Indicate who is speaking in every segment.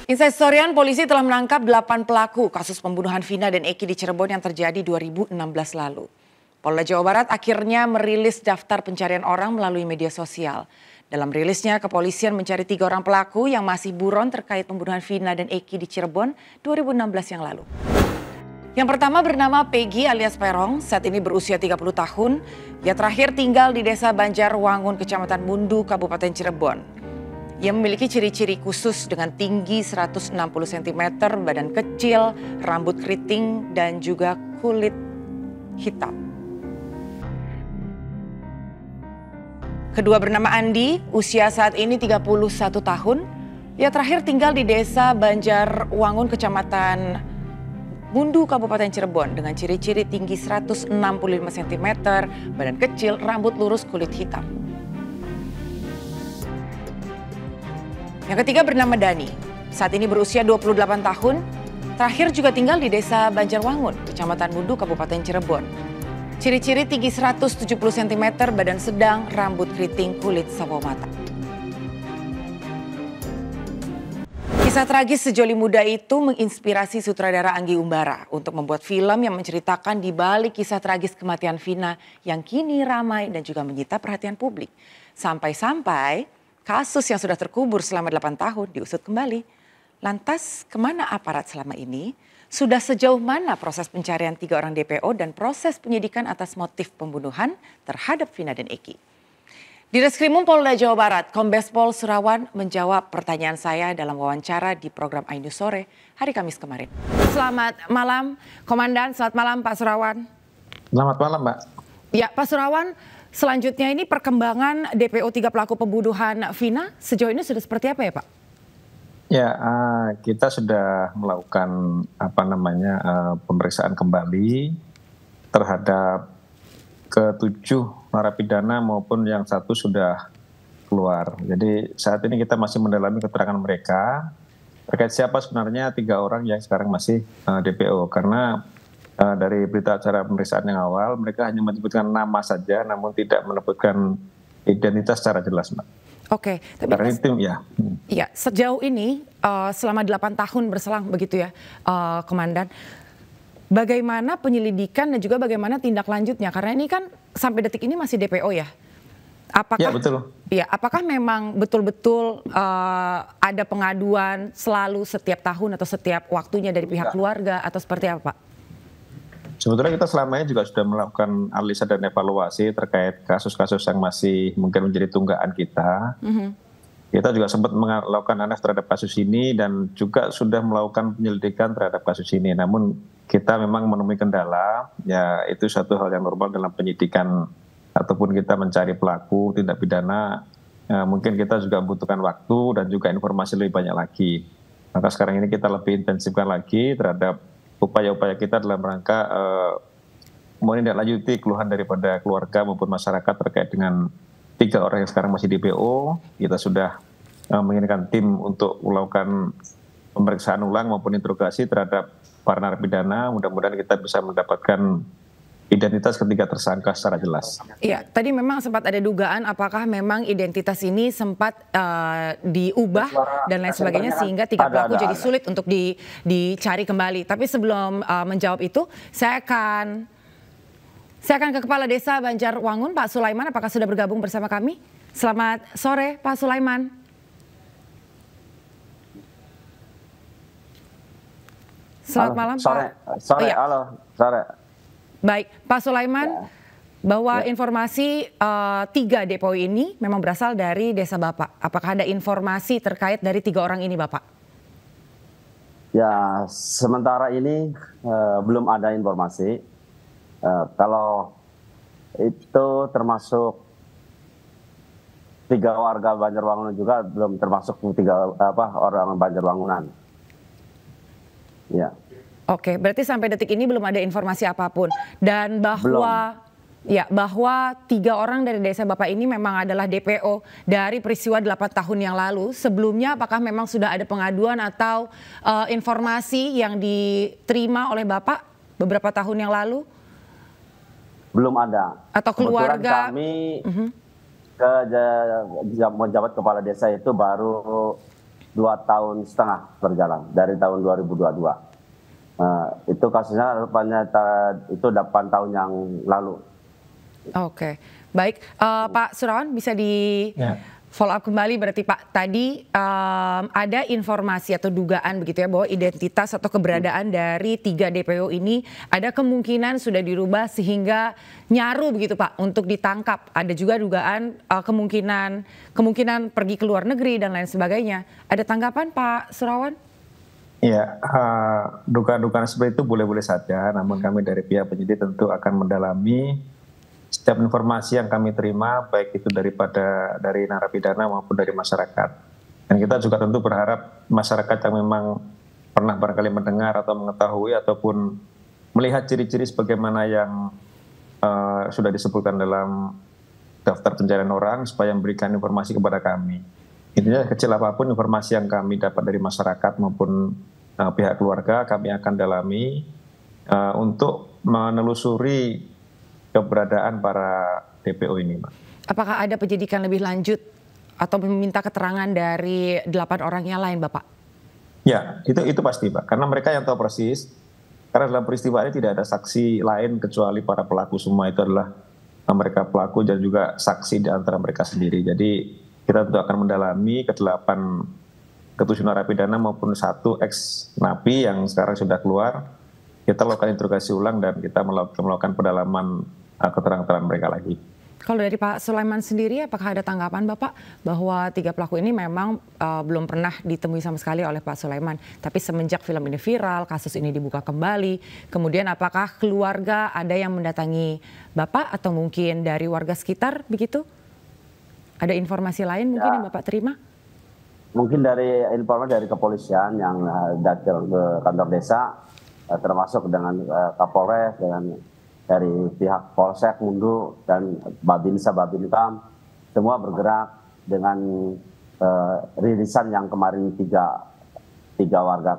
Speaker 1: Instastory-an polisi telah menangkap 8 pelaku kasus pembunuhan Vina dan Eki di Cirebon yang terjadi 2016 lalu. Polda Jawa Barat akhirnya merilis daftar pencarian orang melalui media sosial. Dalam rilisnya, kepolisian mencari 3 orang pelaku yang masih buron terkait pembunuhan Vina dan Eki di Cirebon 2016 yang lalu. Yang pertama bernama Peggy alias Perong, saat ini berusia 30 tahun. Ia terakhir tinggal di Desa Banjarwangun, Kecamatan Mundu, Kabupaten Cirebon. Ia memiliki ciri-ciri khusus dengan tinggi 160 cm, badan kecil, rambut keriting, dan juga kulit hitam. Kedua bernama Andi, usia saat ini 31 tahun. Ia terakhir tinggal di Desa Banjarwangun, Kecamatan Mundu, Kabupaten Cirebon dengan ciri-ciri tinggi 165 cm, badan kecil, rambut lurus, kulit hitam. Yang ketiga bernama Dani, saat ini berusia 28 tahun, terakhir juga tinggal di Desa Banjarwangun, Kecamatan Mundu, Kabupaten Cirebon. Ciri-ciri tinggi 170 cm, badan sedang, rambut keriting, kulit sawo mata. Kisah tragis sejoli muda itu menginspirasi sutradara Anggi Umbara untuk membuat film yang menceritakan di balik kisah tragis kematian Vina yang kini ramai dan juga menyita perhatian publik. Sampai-sampai kasus yang sudah terkubur selama 8 tahun diusut kembali. Lantas kemana aparat selama ini? Sudah sejauh mana proses pencarian 3 orang DPO dan proses penyidikan atas motif pembunuhan terhadap Vina dan Eki? Di Reskrimum Polda Jawa Barat, Kombes Pol Surawan menjawab pertanyaan saya dalam wawancara di program iNews Sore hari Kamis kemarin. Selamat malam, Komandan. Selamat malam, Pak Surawan.
Speaker 2: Selamat malam, Mbak.
Speaker 1: Ya, Pak Surawan, selanjutnya ini perkembangan DPO 3 pelaku pembunuhan Vina sejauh ini sudah seperti apa ya, Pak?
Speaker 2: Ya, kita sudah melakukan pemeriksaan kembali terhadap ke-7 narapidana maupun yang 1 sudah keluar. Jadi saat ini kita masih mendalami keterangan mereka terkait siapa sebenarnya 3 orang yang sekarang masih DPO. Karena dari berita acara pemeriksaan yang awal, mereka hanya menyebutkan nama saja, namun tidak menyebutkan identitas secara jelas, Mbak.
Speaker 1: Oke, tapi
Speaker 2: karena tim ya.
Speaker 1: Iya, sejauh ini selama 8 tahun berselang begitu ya, Komandan. Bagaimana penyelidikan dan juga bagaimana tindak lanjutnya? Karena ini kan sampai detik ini masih DPO ya. Apakah,
Speaker 2: ya betul.
Speaker 1: Ya, apakah memang betul-betul ada pengaduan selalu setiap tahun atau setiap waktunya dari pihak keluarga atau seperti apa, Pak?
Speaker 2: Sebetulnya kita selama ini juga sudah melakukan analisa dan evaluasi terkait kasus-kasus yang masih mungkin menjadi tunggaan kita. Kita juga sempat melakukan analisa terhadap kasus ini dan juga sudah melakukan penyelidikan terhadap kasus ini. Namun kita memang menemui kendala, ya itu satu hal yang normal dalam penyidikan ataupun kita mencari pelaku tindak pidana. Mungkin kita juga membutuhkan waktu dan juga informasi lebih banyak lagi. Maka sekarang ini kita lebih intensifkan lagi terhadap upaya-upaya kita dalam rangka menindaklanjuti keluhan daripada keluarga maupun masyarakat terkait dengan 3 orang yang sekarang masih DPO. Kita sudah mengirimkan tim untuk melakukan pemeriksaan ulang maupun interogasi terhadap para narapidana. Mudah-mudahan kita bisa mendapatkan identitas ketiga tersangka secara jelas.
Speaker 1: Iya, tadi memang sempat ada dugaan apakah memang identitas ini sempat diubah dan lain sebagainya sehingga 3 pelaku jadi sulit untuk dicari kembali. Tapi sebelum menjawab itu, saya akan ke Kepala Desa Banjarwangun, Pak Sulaiman. Apakah sudah bergabung bersama kami? Selamat sore, Pak Sulaiman. Selamat malam,
Speaker 3: sore,
Speaker 1: Pak.
Speaker 3: Sore,
Speaker 1: iya.
Speaker 3: Halo, sore.
Speaker 1: Baik, Pak Sulaiman, bahwa informasi 3 DPO ini memang berasal dari desa Bapak. Apakah ada informasi terkait dari 3 orang ini, Bapak?
Speaker 3: Ya, sementara ini belum ada informasi. Kalau itu termasuk 3 warga Banjarwangun juga belum termasuk 3 orang Banjarwangunan. Ya.
Speaker 1: Oke, berarti sampai detik ini belum ada informasi apapun. Dan bahwa bahwa 3 orang dari desa Bapak ini memang adalah DPO dari peristiwa 8 tahun yang lalu. Sebelumnya apakah memang sudah ada pengaduan atau informasi yang diterima oleh Bapak beberapa tahun yang lalu?
Speaker 3: Belum ada.
Speaker 1: Atau keluarga?
Speaker 3: Kami menjabat kepala desa itu baru 2,5 tahun berjalan dari tahun 2022. Itu kasusnya itu 8 tahun yang lalu.
Speaker 1: Oke, baik. Pak Surawan bisa di follow up kembali berarti Pak. Tadi ada informasi atau dugaan begitu ya bahwa identitas atau keberadaan dari 3 DPO ini ada kemungkinan sudah dirubah sehingga nyaru begitu Pak untuk ditangkap. Ada juga dugaan kemungkinan pergi ke luar negeri dan lain sebagainya. Ada tanggapan Pak Surawan?
Speaker 2: Ya, dugaan-dugaan seperti itu boleh-boleh saja, namun kami dari pihak penyidik tentu akan mendalami setiap informasi yang kami terima, baik itu dari narapidana maupun dari masyarakat. Dan kita juga tentu berharap masyarakat yang memang pernah barangkali mendengar atau mengetahui ataupun melihat ciri-ciri sebagaimana yang sudah disebutkan dalam daftar pencarian orang supaya memberikan informasi kepada kami. Intinya kecil apapun informasi yang kami dapat dari masyarakat maupun pihak keluarga kami akan dalami untuk menelusuri keberadaan para DPO ini, Pak.
Speaker 1: Apakah ada penyidikan lebih lanjut atau meminta keterangan dari 8 orang yang lain, Bapak?
Speaker 2: Ya, itu pasti, Pak. Karena mereka yang tahu persis, karena dalam peristiwa ini tidak ada saksi lain kecuali para pelaku, semua itu adalah mereka pelaku dan juga saksi di antara mereka sendiri. Jadi kita tentu akan mendalami ke-7 narapidana maupun 1 ex-napi yang sekarang sudah keluar. Kita lakukan interogasi ulang dan kita melakukan pendalaman keterangan mereka lagi.
Speaker 1: Kalau dari Pak Sulaiman sendiri, apakah ada tanggapan Bapak bahwa 3 pelaku ini memang belum pernah ditemui sama sekali oleh Pak Sulaiman, tapi semenjak film ini viral, kasus ini dibuka kembali, kemudian apakah keluarga ada yang mendatangi Bapak atau mungkin dari warga sekitar begitu? Ada informasi lain mungkin yang Bapak terima?
Speaker 3: Mungkin dari informasi dari kepolisian yang datang ke kantor desa, termasuk dengan Kapolres, dengan dari pihak Polsek Mundu dan Babinsa Babinkam, semua bergerak dengan rilisan yang kemarin tiga warga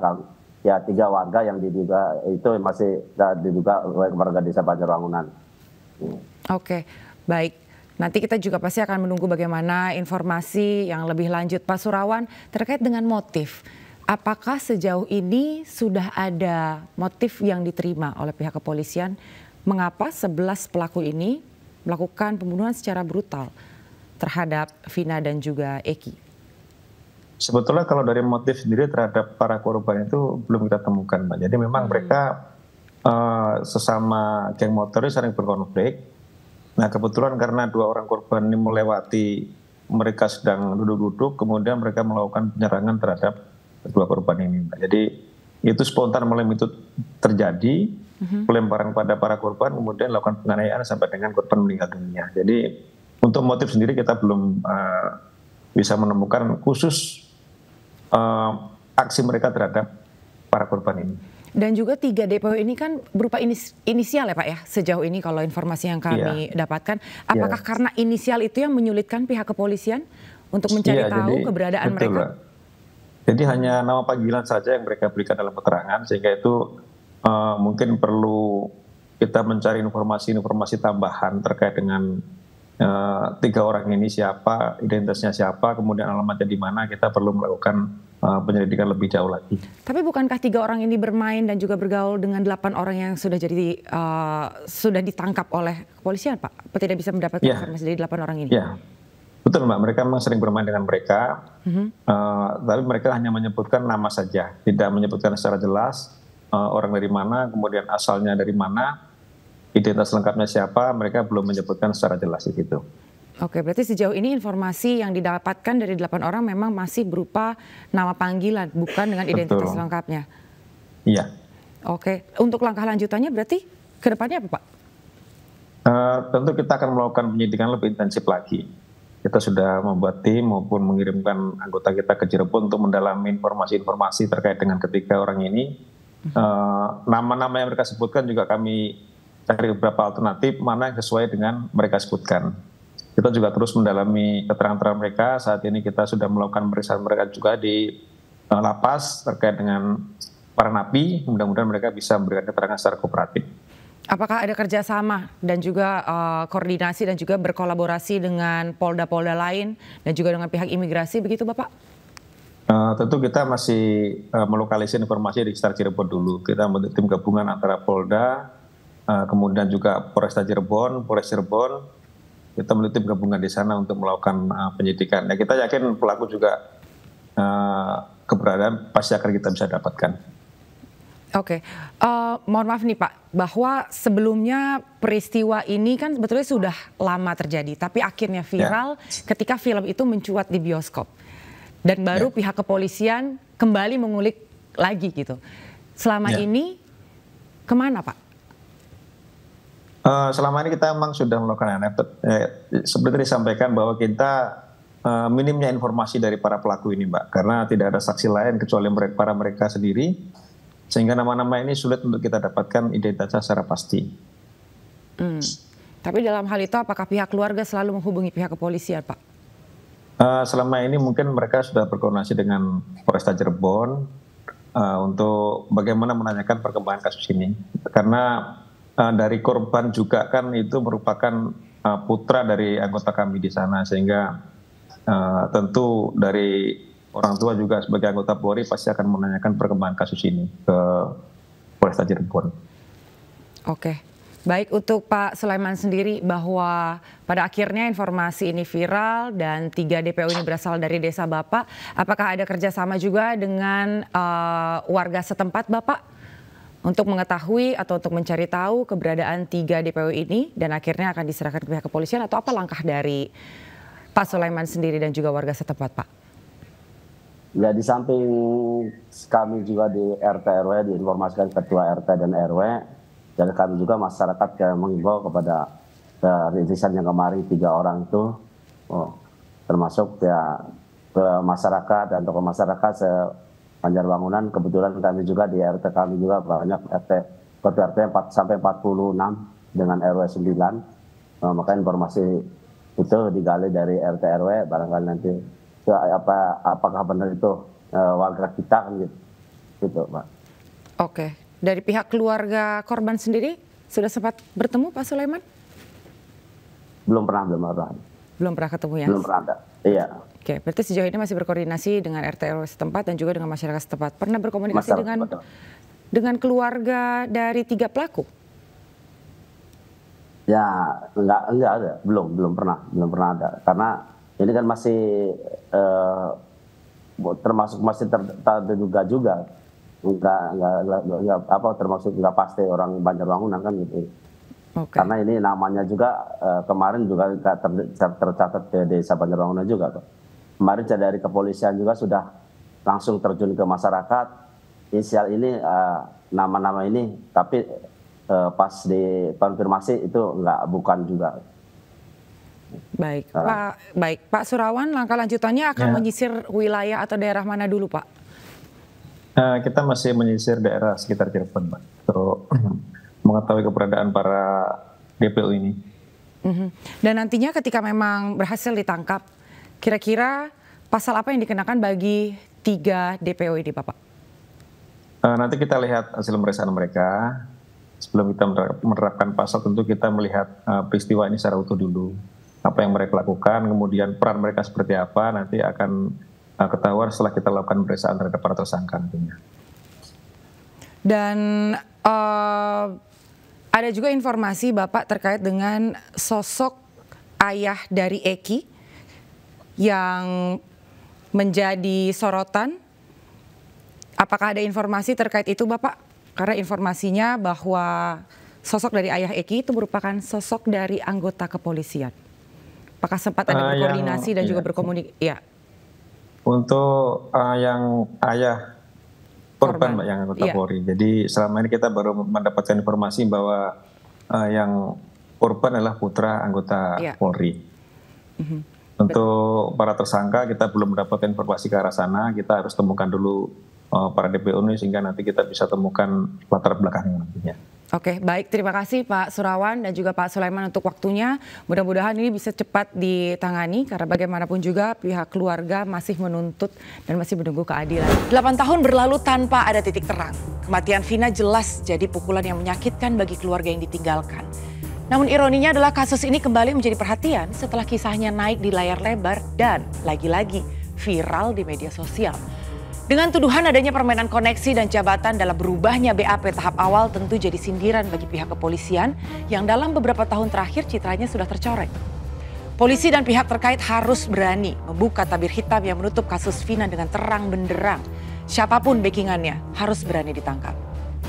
Speaker 3: yang diduga itu masih diduga warga desa Banjarwangunan.
Speaker 1: Oke, baik. Nanti kita juga pasti akan menunggu bagaimana informasi yang lebih lanjut Pak Surawan terkait dengan motif. Apakah sejauh ini sudah ada motif yang diterima oleh pihak kepolisian? Mengapa 11 pelaku ini melakukan pembunuhan secara brutal terhadap Vina dan juga Eki?
Speaker 2: Sebetulnya kalau dari motif sendiri terhadap para korban itu belum kita temukan, Mbak. Jadi memang mereka sesama geng motor ini sering berkonflik. Nah kebetulan karena 2 orang korban ini melewati, mereka sedang duduk-duduk, kemudian mereka melakukan penyerangan terhadap 2 korban ini, Mbak. Jadi itu spontan malam itu terjadi. Pelemparan pada para korban, kemudian lakukan penganiayaan sampai dengan korban meninggal dunia. Jadi untuk motif sendiri kita belum bisa menemukan khusus aksi mereka terhadap para korban ini.
Speaker 1: Dan juga 3 DPO ini kan berupa inisial ya Pak ya, sejauh ini kalau informasi yang kami dapatkan. Apakah karena inisial itu yang menyulitkan pihak kepolisian untuk mencari tahu keberadaan mereka?
Speaker 2: Mbak. Jadi hanya nama panggilan saja yang mereka berikan dalam keterangan, sehingga itu mungkin perlu kita mencari informasi tambahan terkait dengan 3 orang ini siapa, identitasnya siapa, kemudian alamatnya di mana. Kita perlu melakukan penyelidikan lebih jauh lagi.
Speaker 1: Tapi bukankah 3 orang ini bermain dan juga bergaul dengan 8 orang yang sudah sudah ditangkap oleh kepolisian, Pak? Apa tidak bisa mendapatkan informasi dari 8 orang ini?
Speaker 2: Ya, betul Mbak. Mereka memang sering bermain dengan mereka, tapi mereka hanya menyebutkan nama saja, tidak menyebutkan secara jelas orang dari mana, kemudian asalnya dari mana, identitas lengkapnya siapa, mereka belum menyebutkan secara jelas itu.
Speaker 1: Oke, berarti sejauh ini informasi yang didapatkan dari 8 orang memang masih berupa nama panggilan, bukan dengan identitas lengkapnya.
Speaker 2: Iya.
Speaker 1: Oke, untuk langkah lanjutannya berarti ke depannya apa Pak?
Speaker 2: Tentu kita akan melakukan penyidikan lebih intensif lagi. Kita sudah membuat tim maupun mengirimkan anggota kita ke Cirebon untuk mendalami informasi-informasi terkait dengan ketiga orang ini. Nama-nama yang mereka sebutkan juga kami cari beberapa alternatif mana yang sesuai dengan mereka sebutkan. Kita juga terus mendalami keterangan mereka. Saat ini kita sudah melakukan pemeriksaan mereka juga di lapas terkait dengan para napi. Mudah-mudahan mereka bisa memberikan keterangan secara kooperatif.
Speaker 1: Apakah ada kerjasama dan juga koordinasi dan juga berkolaborasi dengan polda-polda lain dan juga dengan pihak imigrasi begitu Bapak?
Speaker 2: Tentu kita masih melokalisir informasi di sekitar Cirebon dulu. Kita membentuk tim gabungan antara Polda, kemudian juga Polresta Cirebon, Polres Cirebon. Kita membentuk tim gabungan di sana untuk melakukan penyidikan. Ya, kita yakin pelaku juga keberadaan pasti akan kita bisa dapatkan.
Speaker 1: Oke, mohon maaf nih Pak, bahwa sebelumnya peristiwa ini kan sebetulnya sudah lama terjadi, tapi akhirnya viral ketika film itu mencuat di bioskop. Dan baru pihak kepolisian kembali mengulik lagi gitu. Selama ini kemana Pak?
Speaker 2: Selama ini kita memang sudah melakukan seperti disampaikan bahwa kita minimnya informasi dari para pelaku ini Mbak. Karena tidak ada saksi lain kecuali para mereka sendiri. Sehingga nama-nama ini sulit untuk kita dapatkan identitasnya secara pasti.
Speaker 1: Tapi dalam hal itu apakah pihak keluarga selalu menghubungi pihak kepolisian Pak?
Speaker 2: Selama ini mungkin mereka sudah berkoordinasi dengan Polresta Cirebon untuk bagaimana menanyakan perkembangan kasus ini. Karena dari korban juga kan itu merupakan putra dari anggota kami di sana, sehingga tentu dari orang tua juga sebagai anggota Polri pasti akan menanyakan perkembangan kasus ini ke Polresta Cirebon.
Speaker 1: Oke. Baik, untuk Pak Sulaiman sendiri, bahwa pada akhirnya informasi ini viral dan 3 DPO ini berasal dari desa Bapak. Apakah ada kerjasama juga dengan warga setempat Bapak untuk mengetahui atau untuk mencari tahu keberadaan 3 DPO ini dan akhirnya akan diserahkan ke pihak kepolisian, atau apa langkah dari Pak Sulaiman sendiri dan juga warga setempat Pak?
Speaker 3: Ya, di samping kami juga di RT RW diinformasikan ketua RT dan RW. Dan kami juga masyarakat yang mengimbau kepada rintisan yang kemarin 3 orang itu, termasuk ya ke masyarakat dan tokoh masyarakat Banjarwangunan. Kebetulan kami juga di RT kami juga banyak ketua RT 4 sampai 46 dengan RW 9. Maka informasi itu digali dari RT RW, barangkali nanti apakah benar itu warga kita kan gitu Pak.
Speaker 1: Oke. Dari pihak keluarga korban sendiri sudah sempat bertemu Pak Sulaiman?
Speaker 3: Belum pernah.
Speaker 1: Belum pernah ketemu ya?
Speaker 3: Belum pernah ada. Iya.
Speaker 1: Oke, berarti sejauh ini masih berkoordinasi dengan RT RW setempat dan juga dengan masyarakat setempat. Pernah berkomunikasi dengan keluarga dari 3 pelaku? Ya,
Speaker 3: enggak ada. Belum pernah ada. Karena ini kan masih termasuk masih terduga juga. Enggak termasuk enggak pasti orang Banjarwangunan kan gitu. Okay. Karena ini namanya juga kemarin juga tercatat di desa Banjarwangunan juga. Kemarin dari kepolisian juga sudah langsung terjun ke masyarakat. Inisial ini nama-nama ini, tapi pas dikonfirmasi itu bukan juga.
Speaker 1: Baik, Pak Surawan, langkah lanjutannya akan menyisir wilayah atau daerah mana dulu Pak?
Speaker 2: Kita masih menyisir daerah sekitar Cirebon, Pak, untuk mengetahui keberadaan para DPO ini.
Speaker 1: Dan nantinya ketika memang berhasil ditangkap, kira-kira pasal apa yang dikenakan bagi 3 DPO ini, Bapak?
Speaker 2: Nanti kita lihat hasil pemeriksaan mereka. Sebelum kita menerapkan pasal, tentu kita melihat peristiwa ini secara utuh dulu. Apa yang mereka lakukan, kemudian peran mereka seperti apa, nanti akan ketahuan setelah kita lakukan pemeriksaan terhadap para tersangka nantinya.
Speaker 1: Dan ada juga informasi Bapak terkait dengan sosok ayah dari Eki yang menjadi sorotan. Apakah ada informasi terkait itu Bapak? Karena informasinya bahwa sosok dari ayah Eki itu merupakan sosok dari anggota kepolisian. Apakah sempat ada berkoordinasi dan juga berkomunikasi? Ya.
Speaker 2: Untuk yang ayah korban Mbak, yang anggota Polri. Jadi selama ini kita baru mendapatkan informasi bahwa yang korban adalah putra anggota Polri. Untuk para tersangka kita belum mendapatkan informasi ke arah sana. Kita harus temukan dulu para DPO ini sehingga nanti kita bisa temukan latar belakangnya nantinya.
Speaker 1: Oke, baik. Terima kasih Pak Surawan dan juga Pak Sulaiman untuk waktunya. Mudah-mudahan ini bisa cepat ditangani karena bagaimanapun juga pihak keluarga masih menuntut dan masih menunggu keadilan. 8 tahun berlalu tanpa ada titik terang. Kematian Vina jelas jadi pukulan yang menyakitkan bagi keluarga yang ditinggalkan. Namun ironinya adalah kasus ini kembali menjadi perhatian setelah kisahnya naik di layar lebar dan lagi-lagi viral di media sosial. Dengan tuduhan adanya permainan koneksi dan jabatan dalam berubahnya BAP tahap awal tentu jadi sindiran bagi pihak kepolisian yang dalam beberapa tahun terakhir citranya sudah tercoreng. Polisi dan pihak terkait harus berani membuka tabir hitam yang menutup kasus Vina dengan terang benderang. Siapapun backingannya harus berani ditangkap.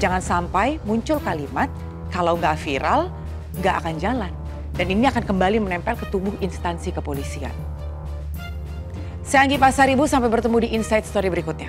Speaker 1: Jangan sampai muncul kalimat kalau nggak viral nggak akan jalan. Dan ini akan kembali menempel ke tubuh instansi kepolisian. Saya Anggi Pasaribu, sampai bertemu di Insight Story berikutnya.